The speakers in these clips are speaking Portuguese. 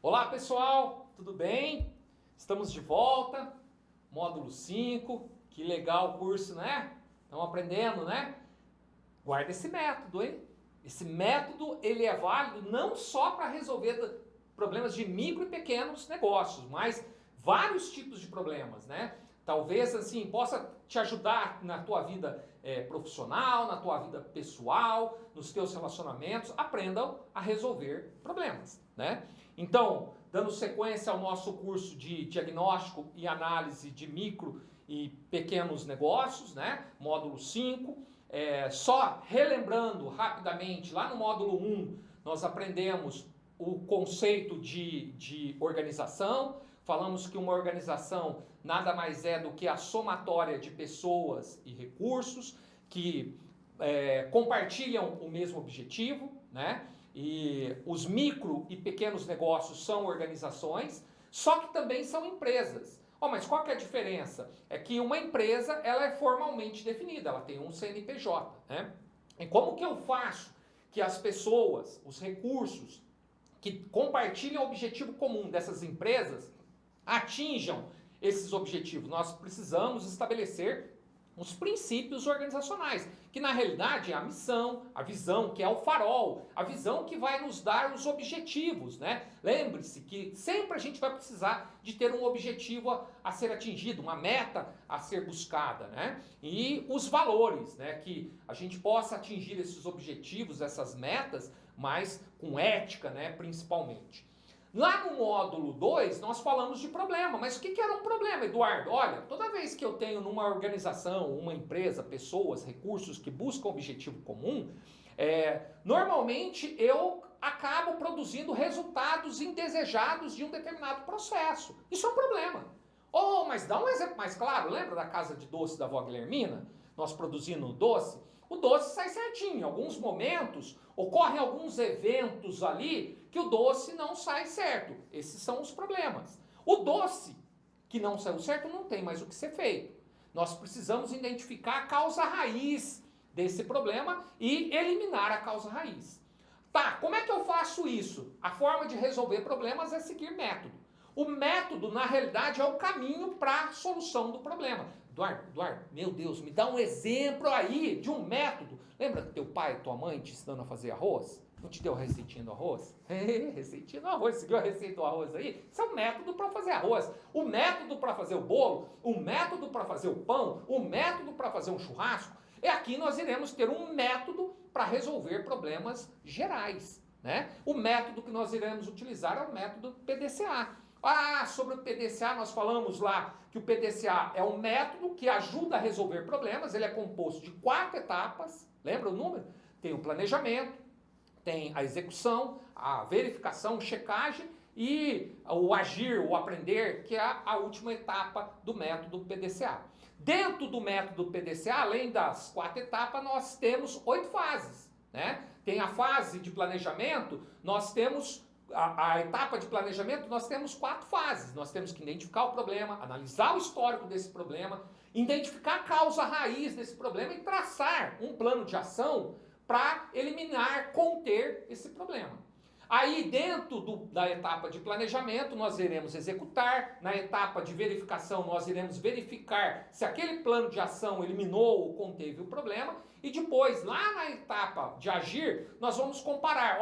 Olá pessoal, tudo bem? Estamos de volta, módulo 5, que legal o curso, né? Estamos aprendendo, né? Guarda esse método, hein? Esse método ele é válido não só para resolver problemas de micro e pequenos negócios, mas vários tipos de problemas, né? Talvez assim possa te ajudar na tua vida profissional, na tua vida pessoal, nos teus relacionamentos. Aprendam a resolver problemas, né? Então, dando sequência ao nosso curso de diagnóstico e análise de micro e pequenos negócios, né? Módulo 5. Só relembrando rapidamente, lá no módulo 1, nós aprendemos o conceito de organização. Falamos que uma organização nada mais é do que a somatória de pessoas e recursos que compartilham o mesmo objetivo, né? E os micro e pequenos negócios são organizações, só que também são empresas. Mas qual que é a diferença? É que uma empresa ela é formalmente definida, ela tem um CNPJ, né? E como que eu faço que as pessoas, os recursos que compartilham o objetivo comum dessas empresas atinjam esses objetivos? Nós precisamos estabelecer os princípios organizacionais, que na realidade é a missão, a visão, que é o farol, a visão que vai nos dar os objetivos, né? Lembre-se que sempre a gente vai precisar de ter um objetivo a ser atingido, uma meta a ser buscada, né? E os valores, né? Que a gente possa atingir esses objetivos, essas metas, mas com ética, né? Principalmente. Lá no módulo 2, nós falamos de problema. Mas o que era um problema, Eduardo? Olha, toda vez que eu tenho numa organização, uma empresa, pessoas, recursos que buscam objetivo comum, normalmente eu acabo produzindo resultados indesejados de um determinado processo. Isso é um problema. Mas dá um exemplo mais claro. Lembra da casa de doce da avó Guilhermina? Nós produzindo doce? O doce sai certinho. Em alguns momentos, ocorrem alguns eventos ali que o doce não sai certo. Esses são os problemas. O doce que não saiu certo não tem mais o que ser feito. Nós precisamos identificar a causa raiz desse problema e eliminar a causa raiz. Tá, como é que eu faço isso? A forma de resolver problemas é seguir método. O método, na realidade, é o caminho para a solução do problema. Eduardo, meu Deus, me dá um exemplo aí de um método. Lembra que teu pai e tua mãe te ensinando a fazer arroz? Não te deu a receitinha do arroz? Receitinha do arroz, seguiu a receita do arroz aí? Isso é um método para fazer arroz. O método para fazer o bolo, o método para fazer o pão, o método para fazer um churrasco. Aqui nós iremos ter um método para resolver problemas gerais, né? O método que nós iremos utilizar é o método PDCA. Sobre o PDCA nós falamos lá que o PDCA é um método que ajuda a resolver problemas. Ele é composto de 4 etapas. Lembra o número? Tem o planejamento, tem a execução, a verificação, checagem e o agir, o aprender, que é a última etapa do método PDCA. Dentro do método PDCA, além das 4 etapas, nós temos 8 fases, né? Tem a fase de planejamento, nós temos a etapa de planejamento, nós temos 4 fases. Nós temos que identificar o problema, analisar o histórico desse problema, identificar a causa raiz desse problema e traçar um plano de ação para eliminar, conter esse problema. Aí, dentro da etapa de planejamento, nós iremos executar. Na etapa de verificação, nós iremos verificar se aquele plano de ação eliminou ou conteve o problema. E depois, lá na etapa de agir, nós vamos comparar.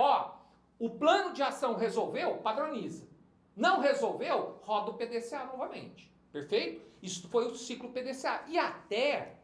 O plano de ação resolveu? Padroniza. Não resolveu? Roda o PDCA novamente. Perfeito? Isso foi o ciclo PDCA. E até,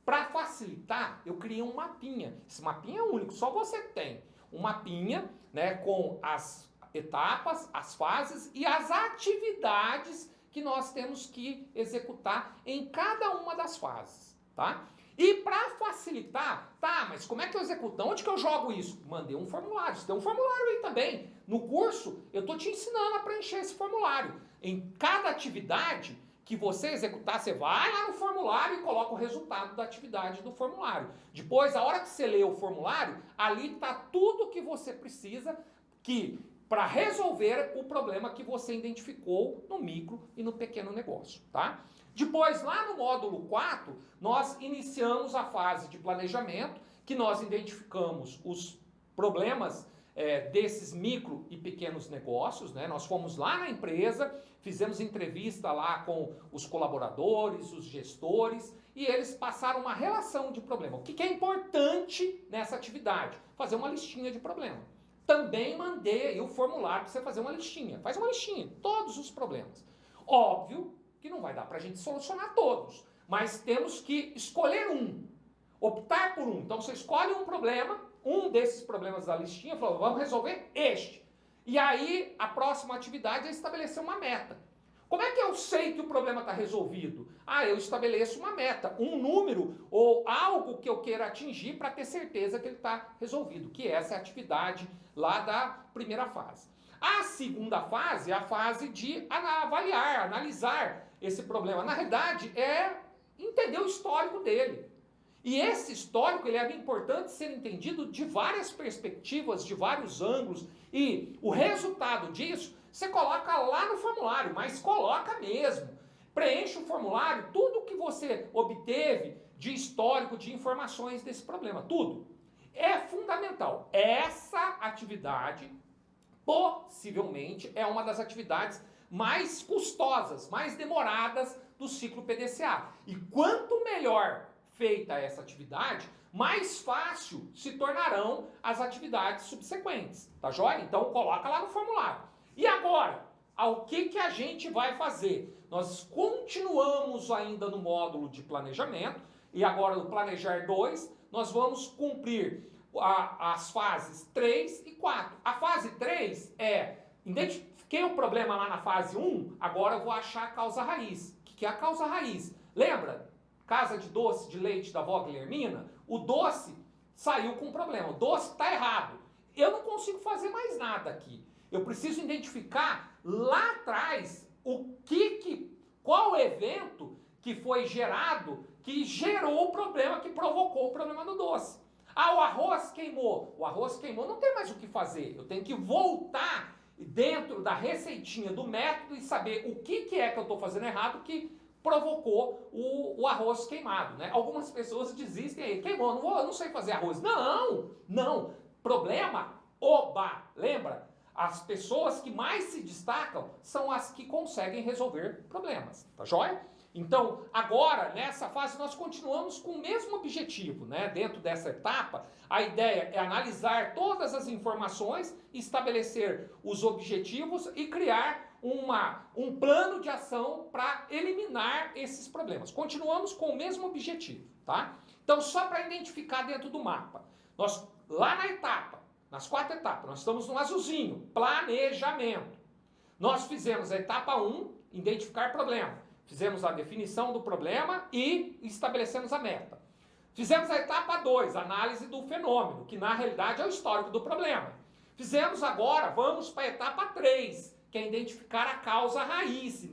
para facilitar, eu criei um mapinha. Esse mapinha é único, só você tem. Um mapinha, né, com as etapas, as fases e as atividades que nós temos que executar em cada uma das fases, tá? E para facilitar, mas como é que eu executo? Onde que eu jogo isso? Mandei um formulário. Você tem um formulário aí também. No curso, eu estou te ensinando a preencher esse formulário. Em cada atividade que você executar, você vai lá no formulário e coloca o resultado da atividade do formulário. Depois, a hora que você lê o formulário, ali está tudo o que você precisa para resolver o problema que você identificou no micro e no pequeno negócio, tá? Depois, lá no módulo 4, nós iniciamos a fase de planejamento, que nós identificamos os problemas desses micro e pequenos negócios, né? Nós fomos lá na empresa, fizemos entrevista lá com os colaboradores, os gestores, e eles passaram uma relação de problema. O que é importante nessa atividade? Fazer uma listinha de problema. Também mandei aí o formulário para você fazer uma listinha. Faz uma listinha, todos os problemas. Óbvio que não vai dar para a gente solucionar todos, mas temos que escolher um, optar por um. Então você escolhe um problema, um desses problemas da listinha, falou, vamos resolver este. E aí a próxima atividade é estabelecer uma meta. Como é que eu sei que o problema está resolvido? Eu estabeleço uma meta, um número ou algo que eu queira atingir para ter certeza que ele está resolvido, que essa é a atividade lá da primeira fase. A segunda fase é a fase de avaliar, analisar esse problema. Na realidade, é entender o histórico dele. E esse histórico ele é importante ser entendido de várias perspectivas, de vários ângulos. E o resultado disso, você coloca lá no formulário, mas coloca mesmo. Preenche o formulário, tudo que você obteve de histórico, de informações desse problema, tudo. É fundamental. Essa atividade, possivelmente, é uma das atividades mais custosas, mais demoradas do ciclo PDCA. E quanto melhor feita essa atividade, mais fácil se tornarão as atividades subsequentes, tá joia? Então coloca lá no formulário. E agora, ao que a gente vai fazer? Nós continuamos ainda no módulo de planejamento, e agora no Planejar 2, nós vamos cumprir as fases 3 e 4. A fase 3 identifiquei o problema lá na fase 1, agora eu vou achar a causa raiz. O que é a causa raiz? Lembra? Casa de doce de leite da avó Guilhermina, o doce saiu com problema, o doce está errado. Eu não consigo fazer mais nada aqui. Eu preciso identificar lá atrás qual evento que foi gerado, que gerou o problema, que provocou o problema do doce. O arroz queimou. O arroz queimou, não tem mais o que fazer. Eu tenho que voltar dentro da receitinha do método e saber o que é que eu estou fazendo errado que provocou o arroz queimado, né? Algumas pessoas desistem aí, queimou, eu não sei fazer arroz. Não, problema, lembra? As pessoas que mais se destacam são as que conseguem resolver problemas, tá joia? Então, agora, nessa fase, nós continuamos com o mesmo objetivo, né? Dentro dessa etapa, a ideia é analisar todas as informações, estabelecer os objetivos e criar um plano de ação para eliminar esses problemas. Continuamos com o mesmo objetivo, tá? Então, só para identificar dentro do mapa, nós, lá na etapa, nas 4 etapas, nós estamos no azulzinho, planejamento. Nós fizemos a etapa 1, identificar problema. Fizemos a definição do problema e estabelecemos a meta. Fizemos a etapa 2, análise do fenômeno, que na realidade é o histórico do problema. Fizemos agora, vamos para a etapa 3, que é identificar a causa raiz.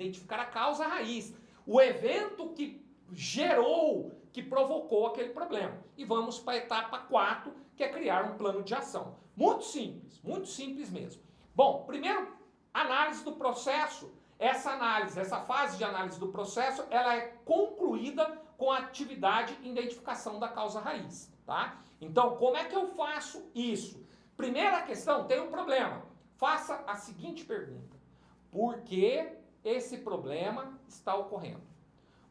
O evento que gerou, que provocou aquele problema. E vamos para a etapa 4, que é criar um plano de ação. Muito simples mesmo. Bom, primeiro, análise do processo. Essa fase de análise do processo, ela é concluída com a atividade de identificação da causa raiz, tá? Então, como é que eu faço isso? Primeira questão, tem um problema. Faça a seguinte pergunta: por que esse problema está ocorrendo?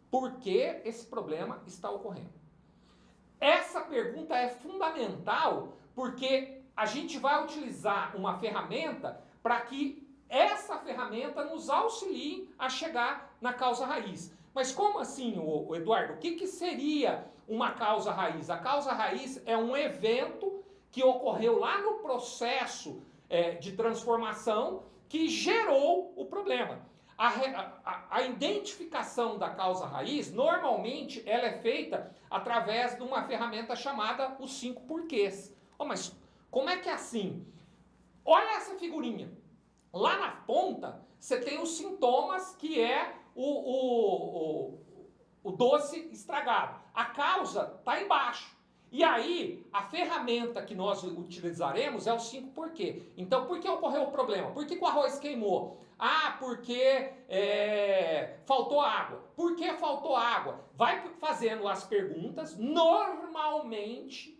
Por que esse problema está ocorrendo? Essa pergunta é fundamental porque a gente vai utilizar uma ferramenta para que essa ferramenta nos auxilie a chegar na causa raiz. Mas como assim, Eduardo? O que seria uma causa raiz? A causa raiz é um evento que ocorreu lá no processo de transformação que gerou o problema. A identificação da causa raiz, normalmente, ela é feita através de uma ferramenta chamada os 5 porquês. Mas como é que é assim? Olha essa figurinha. Lá na ponta, você tem os sintomas, que é o doce estragado. A causa está embaixo. E aí, a ferramenta que nós utilizaremos é o 5 porquê. Então, por que ocorreu o problema? Por que o arroz queimou? Porque faltou água. Por que faltou água? Vai fazendo as perguntas. Normalmente,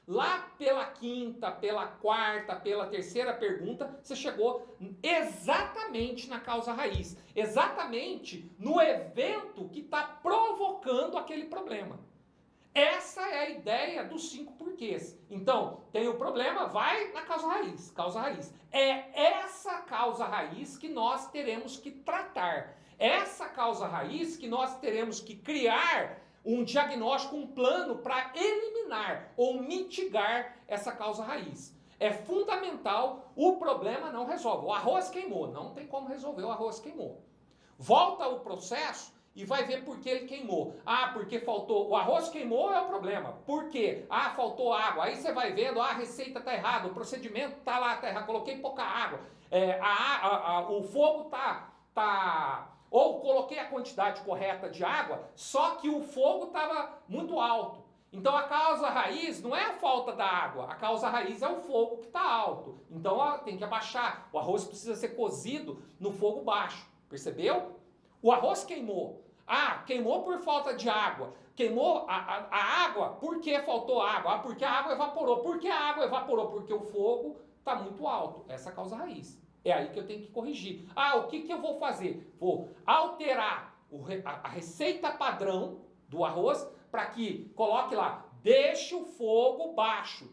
Lá pela quinta, pela quarta, pela terceira pergunta, você chegou exatamente na causa raiz. Exatamente no evento que está provocando aquele problema. Essa é a ideia dos 5 porquês. Então, tem o problema, vai na causa raiz. Causa raiz. É essa causa raiz que nós teremos que tratar. Essa causa raiz que nós teremos que criar um diagnóstico, um plano para eliminar ou mitigar essa causa raiz. É fundamental, o problema não resolve. O arroz queimou, não tem como resolver o arroz queimou. Volta o processo e vai ver por que ele queimou. Ah, porque faltou, o arroz queimou é o problema. Por quê? Ah, faltou água. Aí você vai vendo, a receita está errada, o procedimento está lá, tá errado, coloquei pouca água. O fogo tá ou coloquei a quantidade correta de água, só que o fogo estava muito alto. Então a causa raiz não é a falta da água, a causa raiz é o fogo que está alto. Então tem que abaixar, o arroz precisa ser cozido no fogo baixo, percebeu? O arroz queimou. Ah, queimou por falta de água. Queimou a água, por que faltou água? Ah, porque a água evaporou. Por que a água evaporou? Porque o fogo está muito alto. Essa é a causa raiz. É aí que eu tenho que corrigir. Ah, o que eu vou fazer? Vou alterar a receita padrão do arroz para que coloque lá, deixe o fogo baixo,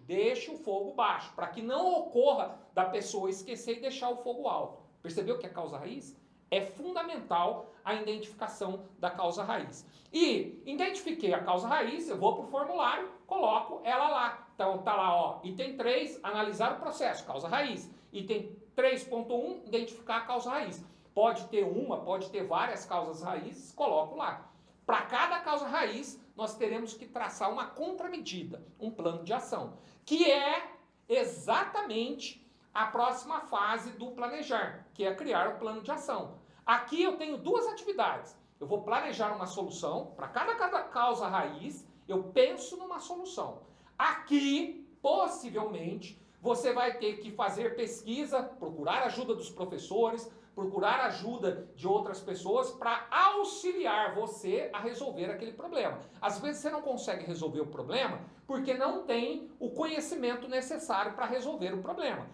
para que não ocorra da pessoa esquecer e deixar o fogo alto. Percebeu que é a causa raiz? É fundamental a identificação da causa raiz. E identifiquei a causa raiz, eu vou para o formulário, coloco ela lá. Então tá lá, ó, item 3, analisar o processo, causa raiz. Item 3.1, identificar a causa raiz. Pode ter uma, pode ter várias causas raízes, coloco lá. Para cada causa raiz, nós teremos que traçar uma contramedida, um plano de ação, que é exatamente a próxima fase do planejar, que é criar o plano de ação. Aqui eu tenho 2 atividades. Eu vou planejar uma solução, para cada causa raiz, eu penso numa solução. Aqui, possivelmente, você vai ter que fazer pesquisa, procurar ajuda dos professores, procurar ajuda de outras pessoas para auxiliar você a resolver aquele problema. Às vezes você não consegue resolver o problema porque não tem o conhecimento necessário para resolver o problema.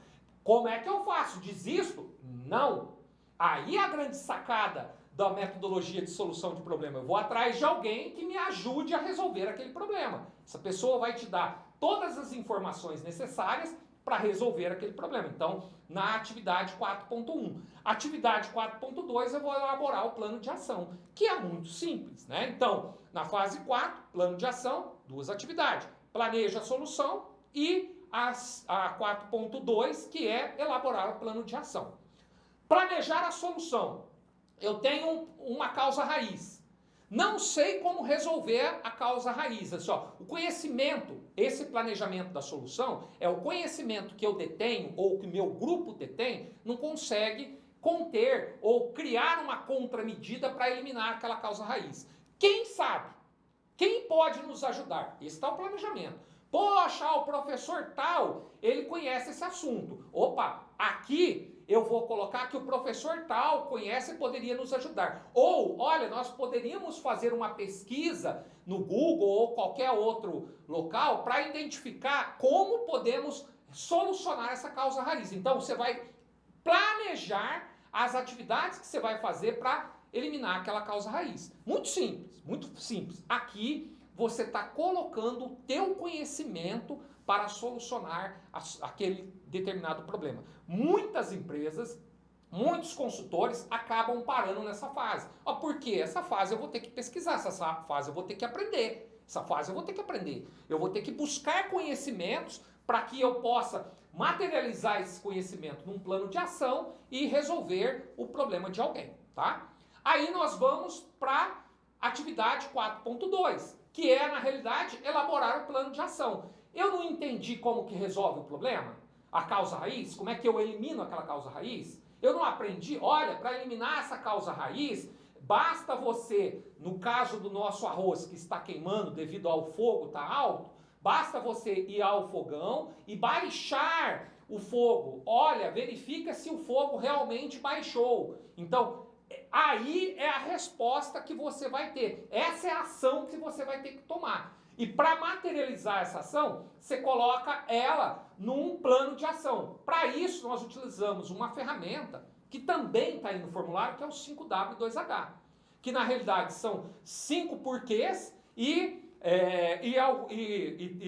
Como é que eu faço? Desisto? Não. Aí a grande sacada da metodologia de solução de problema. Eu vou atrás de alguém que me ajude a resolver aquele problema. Essa pessoa vai te dar todas as informações necessárias para resolver aquele problema. Então, na atividade 4.1. Atividade 4.2 eu vou elaborar o plano de ação, que é muito simples, né? Então, na fase 4, plano de ação, 2 atividades. Planeja a solução e a 4.2, que é elaborar o plano de ação. Planejar a solução. Eu tenho uma causa raiz. Não sei como resolver a causa raiz. Assim, ó, o conhecimento, esse planejamento da solução, é o conhecimento que eu detenho, ou que meu grupo detém, não consegue conter ou criar uma contramedida para eliminar aquela causa raiz. Quem sabe? Quem pode nos ajudar? Esse está o planejamento. Poxa, o professor tal, ele conhece esse assunto. Opa, aqui eu vou colocar que o professor tal conhece e poderia nos ajudar. Ou, olha, nós poderíamos fazer uma pesquisa no Google ou qualquer outro local para identificar como podemos solucionar essa causa raiz. Então, você vai planejar as atividades que você vai fazer para eliminar aquela causa raiz. Muito simples, muito simples. Aqui você está colocando o teu conhecimento para solucionar aquele determinado problema. Muitas empresas, muitos consultores acabam parando nessa fase. Por quê? Essa fase eu vou ter que pesquisar, essa fase eu vou ter que aprender, essa fase eu vou ter que aprender. Eu vou ter que buscar conhecimentos para que eu possa materializar esse conhecimento num plano de ação e resolver o problema de alguém, tá? Aí nós vamos para atividade 4.2, que é, na realidade, elaborar o plano de ação. Eu não entendi como que resolve o problema? A causa raiz? Como é que eu elimino aquela causa raiz? Eu não aprendi? Olha, para eliminar essa causa raiz, basta você, no caso do nosso arroz que está queimando devido ao fogo estar alto, basta você ir ao fogão e baixar o fogo. Olha, verifica se o fogo realmente baixou. Então, aí é a resposta que você vai ter. Essa é a ação que você vai ter que tomar. E para materializar essa ação, você coloca ela num plano de ação. Para isso, nós utilizamos uma ferramenta que também está aí no formulário, que é o 5W2H. Que na realidade são 5 porquês e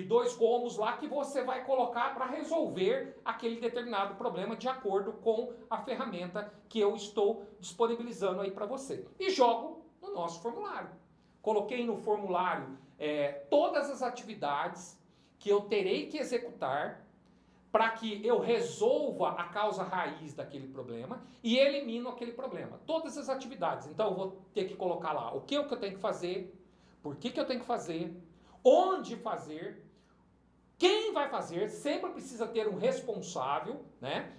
2 comos lá que você vai colocar para resolver aquele determinado problema de acordo com a ferramenta que eu estou disponibilizando aí para você. E jogo no nosso formulário. Coloquei no formulário todas as atividades que eu terei que executar para que eu resolva a causa raiz daquele problema e elimino aquele problema. Todas as atividades. Então eu vou ter que colocar lá o que eu tenho que fazer, por que eu tenho que fazer, onde fazer, quem vai fazer, sempre precisa ter um responsável, né?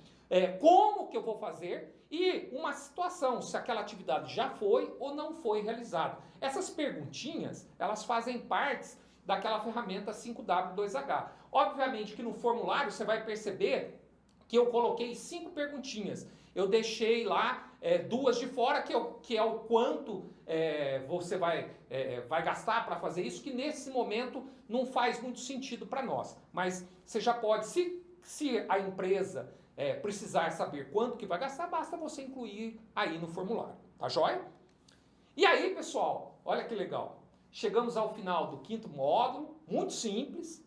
Como que eu vou fazer e uma situação, se aquela atividade já foi ou não foi realizada. Essas perguntinhas, elas fazem parte daquela ferramenta 5W2H. Obviamente que no formulário você vai perceber que eu coloquei 5 perguntinhas. Eu deixei lá 2 de fora, que é o quanto você vai gastar para fazer isso, que nesse momento não faz muito sentido para nós. Mas você já pode, se a empresa precisar saber quanto que vai gastar, basta você incluir aí no formulário. Tá joia? E aí, pessoal, olha que legal. Chegamos ao final do 5º módulo, muito simples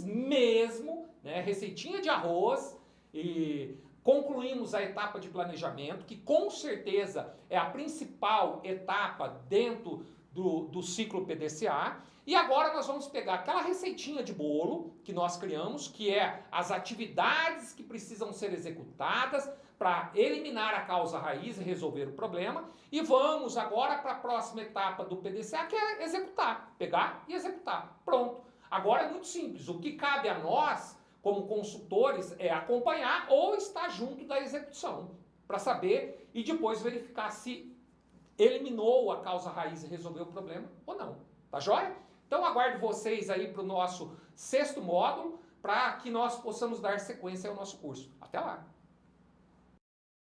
mesmo, né? Receitinha de arroz, e concluímos a etapa de planejamento, que com certeza é a principal etapa dentro do ciclo PDCA. E agora nós vamos pegar aquela receitinha de bolo que nós criamos, que é as atividades que precisam ser executadas para eliminar a causa raiz e resolver o problema. E vamos agora para a próxima etapa do PDCA, que é executar. Pegar e executar. Pronto. Agora é muito simples. O que cabe a nós, como consultores, é acompanhar ou estar junto da execução, para saber e depois verificar se eliminou a causa raiz e resolveu o problema ou não. Tá joia? Então aguardo vocês aí para o nosso 6º módulo, para que nós possamos dar sequência ao nosso curso. Até lá!